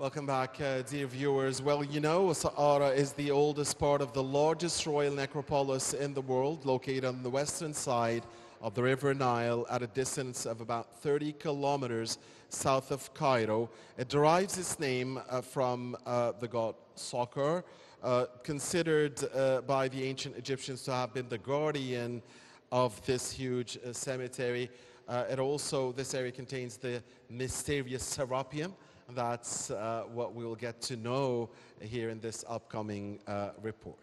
Welcome back, dear viewers. Well, you know, Saqqara is the oldest part of the largest royal necropolis in the world, located on the western side of the River Nile at a distance of about 30 kilometers south of Cairo. It derives its name from the god Saqqar, considered by the ancient Egyptians to have been the guardian of this huge cemetery. This area contains the mysterious Serapeum. That's what we will get to know here in this upcoming report.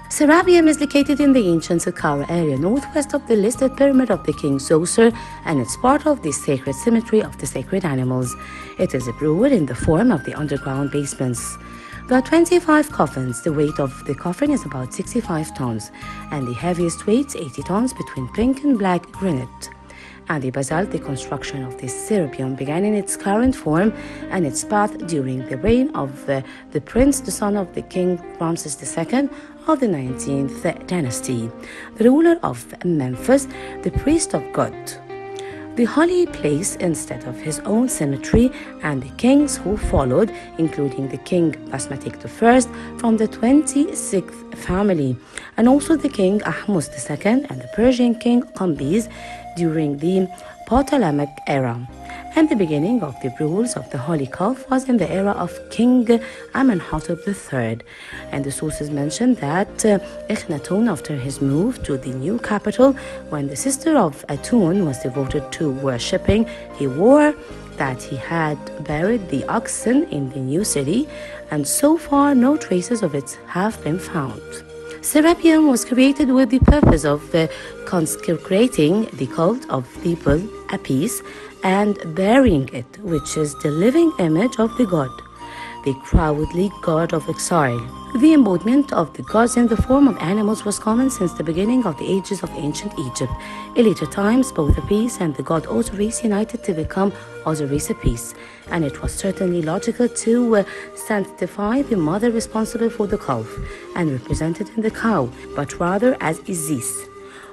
Serapeum is located in the ancient Saqqara area, northwest of the listed pyramid of the king Zoser, and it's part of the sacred cemetery of the sacred animals. It is brewed in the form of the underground basements. There are 25 coffins. The weight of the coffin is about 65 tons, and the heaviest weights 80 tons between pink and black granite. And the basaltic construction of this Serapeum began in its current form and its path during the reign of the prince, the son of the king Ramses II of the 19th dynasty, the ruler of Memphis, the priest of God, the holy place instead of his own cemetery, and the kings who followed, including the king Basmatic I from the 26th family, and also the king Ahmose II and the Persian king Cambyses during the Ptolemaic era. And the beginning of the rules of the Holy Calf was in the era of King Amenhotep III. And the sources mention that Akhenaten, after his move to the new capital, when the sister of Atun was devoted to worshipping, he swore that he had buried the oxen in the new city, and so far no traces of it have been found. Serapeum was created with the purpose of consecrating the cult of people, Apis, and burying it, which is the living image of the god, the cowardly god of exile. The embodiment of the gods in the form of animals was common since the beginning of the ages of ancient Egypt. In later times, both Apis and the god Osiris united to become Osiris Apis, and it was certainly logical to sanctify the mother responsible for the calf and represented in the cow, but rather as Isis.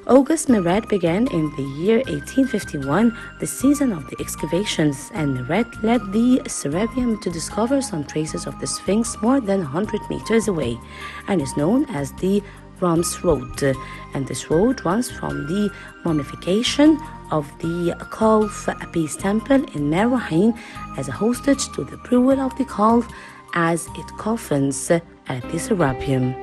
August Meret began in the year 1851, the season of the excavations, and Meret led the Serapeum to discover some traces of the Sphinx more than 100 meters away, and is known as the Ram's Road. And this road runs from the mummification of the calf Apis temple in Merwahin as a hostage to the burial of the calf as it coffins at the Serapeum.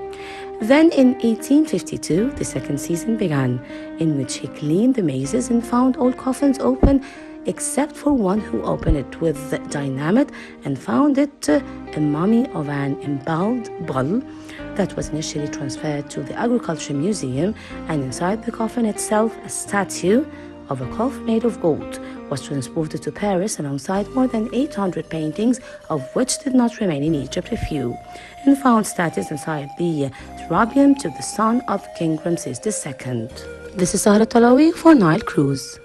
Then in 1852, the second season began, in which he cleaned the mazes and found all coffins open except for one who opened it with dynamite and found it a mummy of an impaled bull that was initially transferred to the Agriculture Museum, and inside the coffin itself a statue of a calf made of gold was transported to Paris alongside more than 800 paintings, of which did not remain in Egypt a few, and found statues inside the Serapeum to the son of King Ramses II. This is Sahra Talawi for Nile Cruise.